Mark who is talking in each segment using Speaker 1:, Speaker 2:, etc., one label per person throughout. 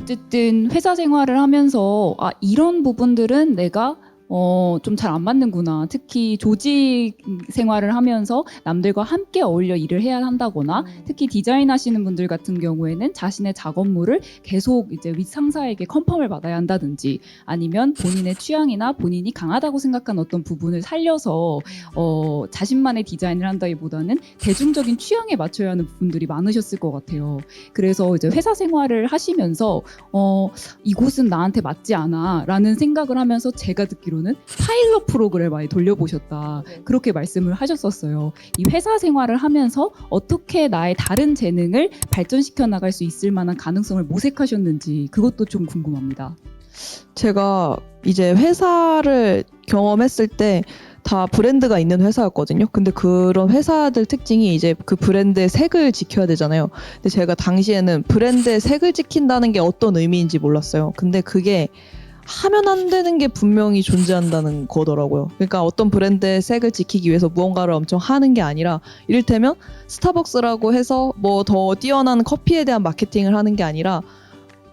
Speaker 1: 어쨌든 회사 생활을 하면서 이런 부분들은 내가 좀 잘 안 맞는구나. 특히 조직 생활을 하면서 남들과 함께 어울려 일을 해야 한다거나 특히 디자인 하시는 분들 같은 경우에는 자신의 작업물을 계속 이제 윗 상사에게 컨펌을 받아야 한다든지 아니면 본인의 취향이나 본인이 강하다고 생각한 어떤 부분을 살려서 자신만의 디자인을 한다기보다는 대중적인 취향에 맞춰야 하는 부분들이 많으셨을 것 같아요. 그래서 이제 회사 생활을 하시면서 이곳은 나한테 맞지 않아 라는 생각을 하면서 제가 듣기로는 파일럿 프로그램을 많이 돌려보셨다. 그렇게 말씀을 하셨었어요. 이 회사 생활을 하면서 어떻게 나의 다른 재능을 발전시켜 나갈 수 있을 만한 가능성을 모색하셨는지 그것도 좀 궁금합니다.
Speaker 2: 제가 이제 회사를 경험했을 때 다 브랜드가 있는 회사였거든요. 근데 그런 회사들 특징이 이제 그 브랜드의 색을 지켜야 되잖아요. 근데 제가 당시에는 브랜드의 색을 지킨다는 게 어떤 의미인지 몰랐어요. 근데 그게 하면 안 되는 게 분명히 존재한다는 거더라고요. 그러니까 어떤 브랜드의 색을 지키기 위해서 무언가를 엄청 하는 게 아니라 이를테면 스타벅스라고 해서 뭐 더 뛰어난 커피에 대한 마케팅을 하는 게 아니라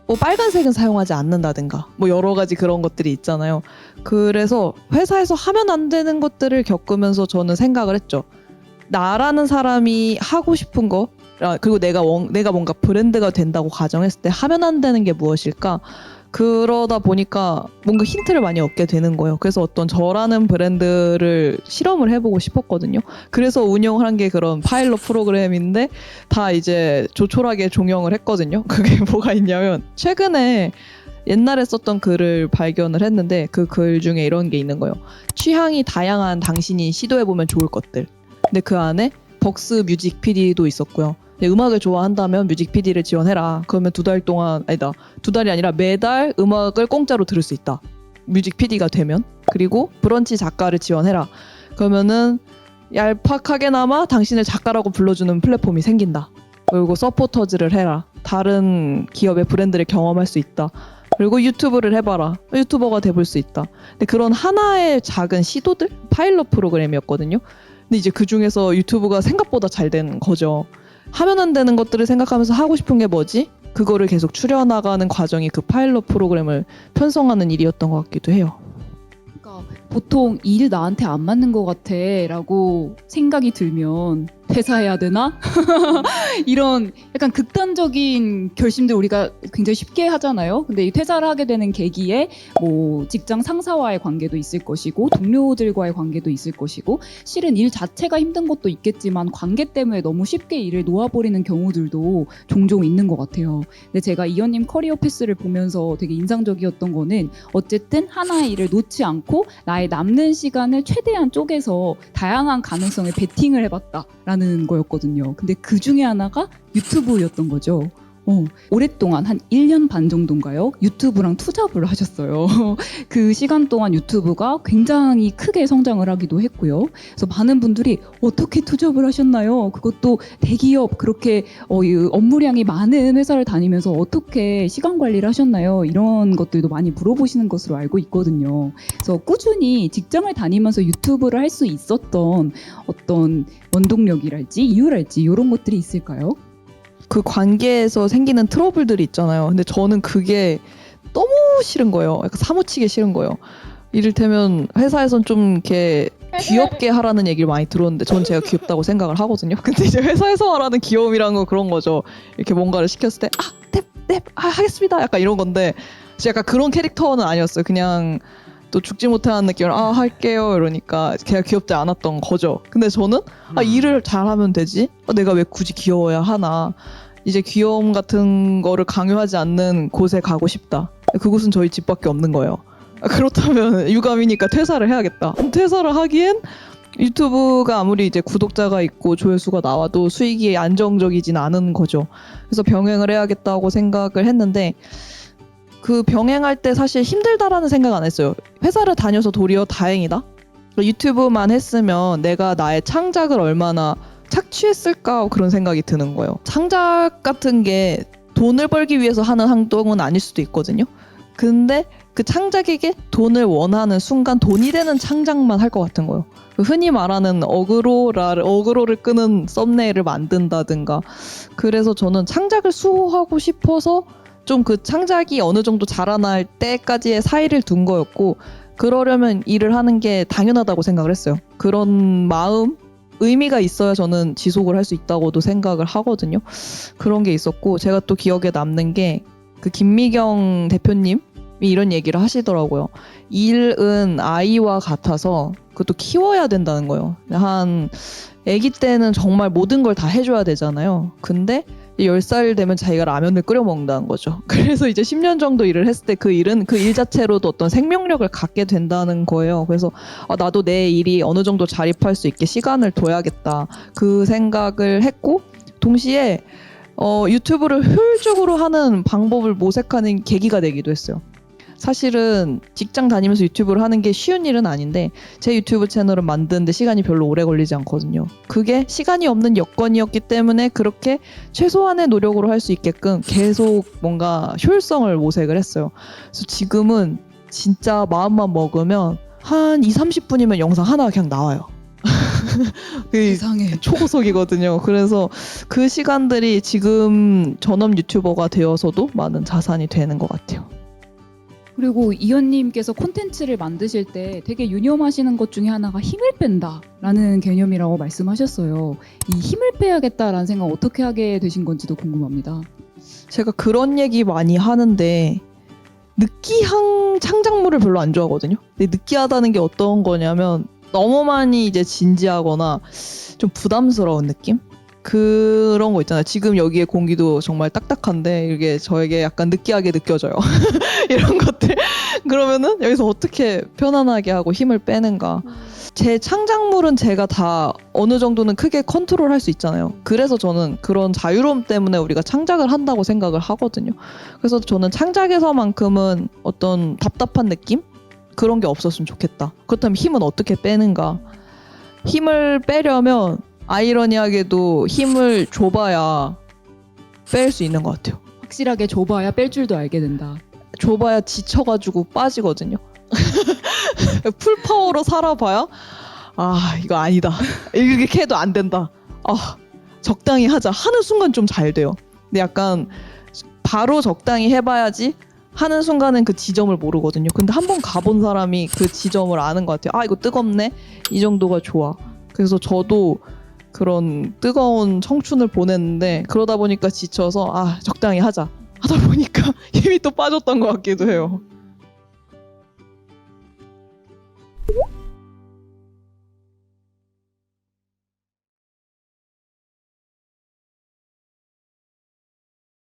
Speaker 2: 뭐 빨간색은 사용하지 않는다든가 뭐 여러 가지 그런 것들이 있잖아요. 그래서 회사에서 하면 안 되는 것들을 겪으면서 저는 생각을 했죠. 나라는 사람이 하고 싶은 거 그리고 내가 뭔가 브랜드가 된다고 가정했을 때 하면 안 되는 게 무엇일까? 그러다 보니까 뭔가 힌트를 많이 얻게 되는 거예요. 그래서 어떤 저라는 브랜드를 실험을 해보고 싶었거든요. 그래서 운영을 한 게 그런 파일럿 프로그램인데 다 이제 조촐하게 종영을 했거든요. 그게 뭐가 있냐면 최근에 옛날에 썼던 글을 발견을 했는데 그 글 중에 이런 게 있는 거예요. 취향이 다양한 당신이 시도해보면 좋을 것들. 근데 그 안에 벅스 뮤직 PD도 있었고요. 음악을 좋아한다면 뮤직 PD를 지원해라. 그러면 2달 동안, 아니다. 2달이 아니라 매달 음악을 공짜로 들을 수 있다. 뮤직 PD가 되면. 그리고 브런치 작가를 지원해라. 그러면은 얄팍하게나마 당신을 작가라고 불러주는 플랫폼이 생긴다. 그리고 서포터즈를 해라. 다른 기업의 브랜드를 경험할 수 있다. 그리고 유튜브를 해봐라. 유튜버가 돼볼 수 있다. 근데 그런 하나의 작은 시도들? 파일럿 프로그램이었거든요. 근데 이제 그 중에서 유튜브가 생각보다 잘 된 거죠. 하면 안 되는 것들을 생각하면서 하고 싶은 게 뭐지? 그거를 계속 추려나가는 과정이 그 파일럿 프로그램을 편성하는 일이었던 것 같기도 해요.
Speaker 1: 그러니까 보통 이 일 나한테 안 맞는 것 같아 라고 생각이 들면 퇴사해야 되나? 이런 약간 극단적인 결심들 우리가 굉장히 쉽게 하잖아요. 근데 이 퇴사를 하게 되는 계기에 뭐 직장 상사와의 관계도 있을 것이고 동료들과의 관계도 있을 것이고 실은 일 자체가 힘든 것도 있겠지만 관계 때문에 너무 쉽게 일을 놓아버리는 경우들도 종종 있는 것 같아요. 근데 제가 이현님 커리어 패스를 보면서 되게 인상적이었던 거는 어쨌든 하나의 일을 놓지 않고 나의 남는 시간을 최대한 쪼개서 다양한 가능성에 베팅을 해봤다라는 거였거든요. 근데 그 중에 하나가 유튜브였던 거죠. 오랫동안 한 1년 반 정도인가요? 유튜브랑 투잡을 하셨어요. 그 시간 동안 유튜브가 굉장히 크게 성장을 하기도 했고요. 그래서 많은 분들이 어떻게 투잡을 하셨나요? 그것도 대기업 그렇게 업무량이 많은 회사를 다니면서 어떻게 시간 관리를 하셨나요? 이런 것들도 많이 물어보시는 것으로 알고 있거든요. 그래서 꾸준히 직장을 다니면서 유튜브를 할 수 있었던 어떤 원동력이랄지 이유랄지 이런 것들이 있을까요?
Speaker 2: 그 관계에서 생기는 트러블들이 있잖아요. 근데 저는 그게 너무 싫은 거예요. 약간 사무치게 싫은 거예요. 이를테면 회사에선 좀 이렇게 귀엽게 하라는 얘기를 많이 들었는데 전 제가 귀엽다고 생각을 하거든요. 근데 이제 회사에서 말하는 귀여움이란 건 그런 거죠. 이렇게 뭔가를 시켰을 때 하겠습니다. 약간 이런 건데 약간 그런 캐릭터는 아니었어요. 그냥 또 죽지 못하는 느낌을 할게요 이러니까 걔가 귀엽지 않았던 거죠. 근데 저는 일을 잘하면 되지 내가 왜 굳이 귀여워야 하나, 이제 귀여움 같은 거를 강요하지 않는 곳에 가고 싶다. 그곳은 저희 집밖에 없는 거예요. 그렇다면 유감이니까 퇴사를 해야겠다. 퇴사를 하기엔 유튜브가 아무리 이제 구독자가 있고 조회수가 나와도 수익이 안정적이진 않은 거죠. 그래서 병행을 해야겠다고 생각을 했는데 그 병행할 때 사실 힘들다라는 생각 안 했어요. 회사를 다녀서 도리어 다행이다. 유튜브만 했으면 내가 나의 창작을 얼마나 착취했을까 그런 생각이 드는 거예요. 창작 같은 게 돈을 벌기 위해서 하는 행동은 아닐 수도 있거든요. 근데 그 창작에게 돈을 원하는 순간 돈이 되는 창작만 할 것 같은 거예요. 흔히 말하는 어그로를 끄는 썸네일을 만든다든가. 그래서 저는 창작을 수호하고 싶어서 좀 그 창작이 어느 정도 자라날 때까지의 사이를 둔 거였고 그러려면 일을 하는 게 당연하다고 생각을 했어요. 그런 마음, 의미가 있어야 저는 지속을 할 수 있다고도 생각을 하거든요. 그런 게 있었고 제가 또 기억에 남는 게 그 김미경 대표님이 이런 얘기를 하시더라고요. 일은 아이와 같아서 그것도 키워야 된다는 거예요. 한 아기 때는 정말 모든 걸 다 해줘야 되잖아요. 근데 10살 되면 자기가 라면을 끓여 먹는다는 거죠. 그래서 이제 10년 정도 일을 했을 때 그 일은 그 일 자체로도 어떤 생명력을 갖게 된다는 거예요. 그래서 나도 내 일이 어느 정도 자립할 수 있게 시간을 둬야겠다. 그 생각을 했고 동시에 유튜브를 효율적으로 하는 방법을 모색하는 계기가 되기도 했어요. 사실은 직장 다니면서 유튜브를 하는 게 쉬운 일은 아닌데 제 유튜브 채널을 만드는데 시간이 별로 오래 걸리지 않거든요. 그게 시간이 없는 여건이었기 때문에 그렇게 최소한의 노력으로 할 수 있게끔 계속 뭔가 효율성을 모색을 했어요. 그래서 지금은 진짜 마음만 먹으면 한 20-30분이면 영상 하나 그냥 나와요.
Speaker 1: 세상에.
Speaker 2: 초고속이거든요. 그래서 그 시간들이 지금 전업 유튜버가 되어서도 많은 자산이 되는 것 같아요.
Speaker 1: 그리고 이현님께서 콘텐츠를 만드실 때 되게 유념하시는 것 중에 하나가 힘을 뺀다라는 개념이라고 말씀하셨어요. 이 힘을 빼야겠다라는 생각 어떻게 하게 되신 건지도 궁금합니다.
Speaker 2: 제가 그런 얘기 많이 하는데 느끼한 창작물을 별로 안 좋아하거든요. 근데 느끼하다는 게 어떤 거냐면 너무 많이 이제 진지하거나 좀 부담스러운 느낌? 그런 거 있잖아요. 지금 여기에 공기도 정말 딱딱한데 이게 저에게 약간 느끼하게 느껴져요. 이런 것들. 그러면은 여기서 어떻게 편안하게 하고 힘을 빼는가. 제 창작물은 제가 다 어느 정도는 크게 컨트롤할 수 있잖아요. 그래서 저는 그런 자유로움 때문에 우리가 창작을 한다고 생각을 하거든요. 그래서 저는 창작에서만큼은 어떤 답답한 느낌? 그런 게 없었으면 좋겠다. 그렇다면 힘은 어떻게 빼는가? 힘을 빼려면 아이러니하게도 힘을 줘봐야 뺄 수 있는 것 같아요.
Speaker 1: 확실하게 좁아야 뺄 줄도 알게 된다.
Speaker 2: 줘봐야 지쳐가지고 빠지거든요. 풀파워로 살아봐야 이거 아니다. 이렇게 해도 안 된다. 적당히 하자 하는 순간 좀 잘 돼요. 근데 약간 바로 적당히 해봐야지 하는 순간은 그 지점을 모르거든요. 근데 한번 가본 사람이 그 지점을 아는 것 같아요. 이거 뜨겁네? 이 정도가 좋아. 그래서 저도 그런 뜨거운 청춘을 보냈는데 그러다 보니까 지쳐서 적당히 하자 하다 보니까 힘이 또 빠졌던 것 같기도 해요.